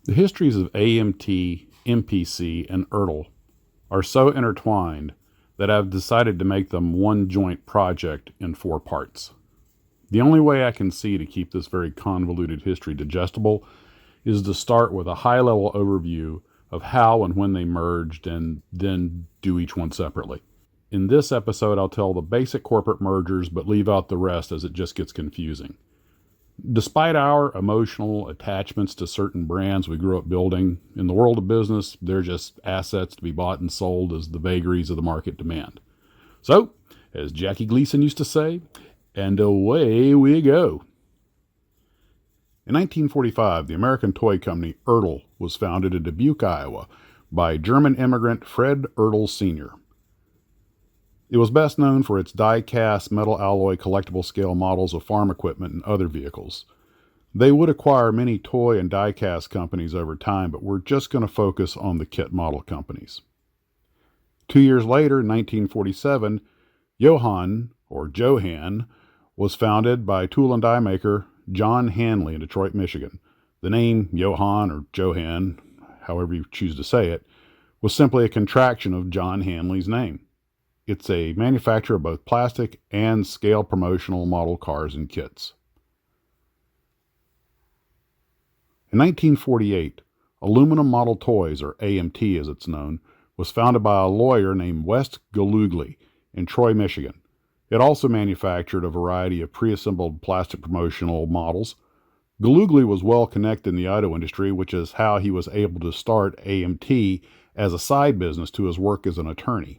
The histories of AMT, MPC, and Ertl are so intertwined that I've decided to make them one joint project in 4 parts. The only way I can see to keep this very convoluted history digestible is to start with a high-level overview of how and when they merged and then do each one separately. In this episode, I'll tell the basic corporate mergers but leave out the rest as it just gets confusing. Despite our emotional attachments to certain brands we grew up building, in the world of business, they're just assets to be bought and sold as the vagaries of the market demand. So, as Jackie Gleason used to say, and away we go. In 1945, the American toy company Ertl was founded in Dubuque, Iowa, by German immigrant Fred Ertl Sr. It was best known for its die-cast metal alloy collectible scale models of farm equipment and other vehicles. They would acquire many toy and die-cast companies over time, but we're just going to focus on the kit model companies. 2 years later, in 1947, Johann was founded by tool and die maker John Hanley in Detroit, Michigan. The name Johann or Johann, however you choose to say it, was simply a contraction of John Hanley's name. It's a manufacturer of both plastic and scale promotional model cars and kits. In 1948, Aluminum Model Toys, or AMT as it's known, was founded by a lawyer named West Galugli in Troy, Michigan. It also manufactured a variety of pre-assembled plastic promotional models. Galugli was well connected in the auto industry, which is how he was able to start AMT as a side business to his work as an attorney.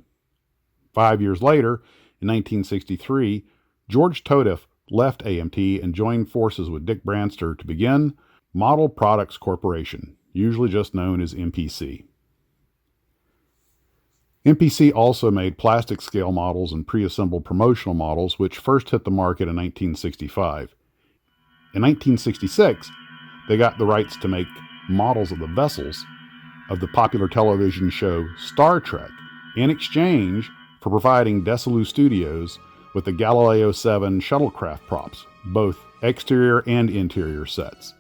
5 years later, in 1963, George Todeff left AMT and joined forces with Dick Branster to begin Model Products Corporation, usually just known as MPC. MPC also made plastic scale models and pre-assembled promotional models, which first hit the market in 1965. In 1966, they got the rights to make models of the vessels of the popular television show Star Trek in exchange for providing Desilu Studios with the Galileo 7 shuttlecraft props, both exterior and interior sets.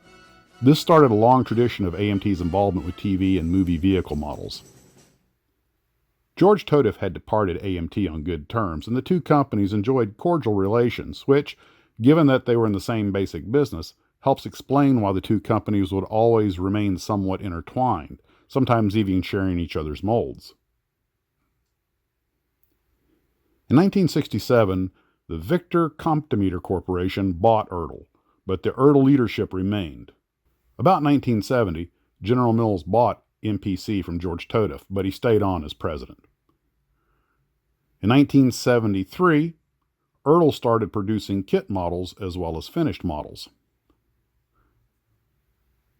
This started a long tradition of AMT's involvement with TV and movie vehicle models. George Todeff had departed AMT on good terms, and the two companies enjoyed cordial relations, which, given that they were in the same basic business, helps explain why the two companies would always remain somewhat intertwined, sometimes even sharing each other's molds. In 1967, the Victor Comptometer Corporation bought Ertl, but the Ertl leadership remained. About 1970, General Mills bought MPC from George Todeff, but he stayed on as president. In 1973, Ertl started producing kit models as well as finished models.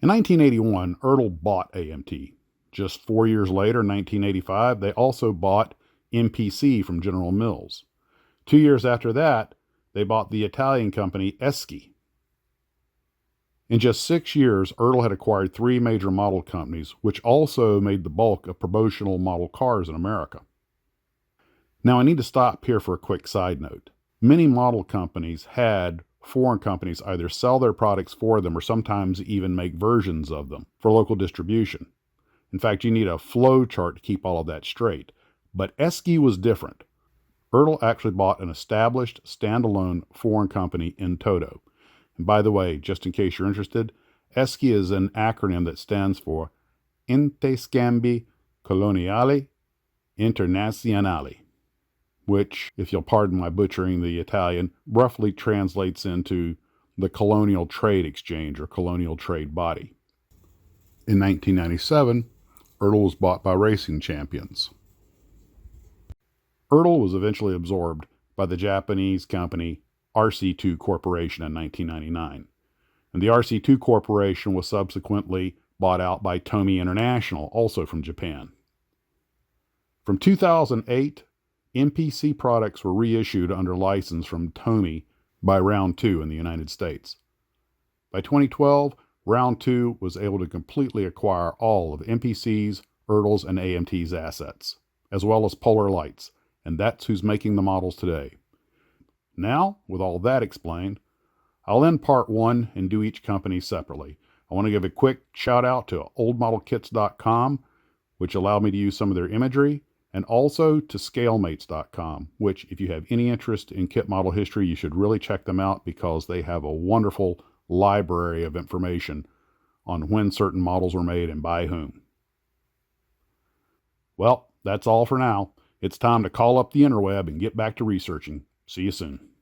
In 1981, Ertl bought AMT. Just 4 years later, in 1985, they also bought MPC from General Mills. 2 years after that, they bought the Italian company Eschi. In just 6 years, Ertl had acquired 3 major model companies, which also made the bulk of promotional model cars in America. Now, I need to stop here for a quick side note. Many model companies had foreign companies either sell their products for them or sometimes even make versions of them for local distribution. In fact, you need a flow chart to keep all of that straight. But Eschi was different. Ertl actually bought an established, standalone foreign company in toto. And by the way, just in case you're interested, Eschi is an acronym that stands for Ente Scambi Coloniali Internazionali, which, if you'll pardon my butchering the Italian, roughly translates into the Colonial Trade Exchange or Colonial Trade Body. In 1997, Ertl was bought by Racing Champions. Ertl was eventually absorbed by the Japanese company RC2 Corporation in 1999, and the RC2 Corporation was subsequently bought out by Tomy International, also from Japan. From 2008, MPC products were reissued under license from Tomy by Round 2 in the United States. By 2012, Round 2 was able to completely acquire all of MPC's, Ertl's, and AMT's assets, as well as Polar Lights, and that's who's making the models today. Now, with all that explained, I'll end part 1 and do each company separately. I want to give a quick shout out to oldmodelkits.com, which allowed me to use some of their imagery, and also to scalemates.com, which, if you have any interest in kit model history, you should really check them out because they have a wonderful library of information on when certain models were made and by whom. Well, that's all for now. It's time to call up the interweb and get back to researching. See you soon.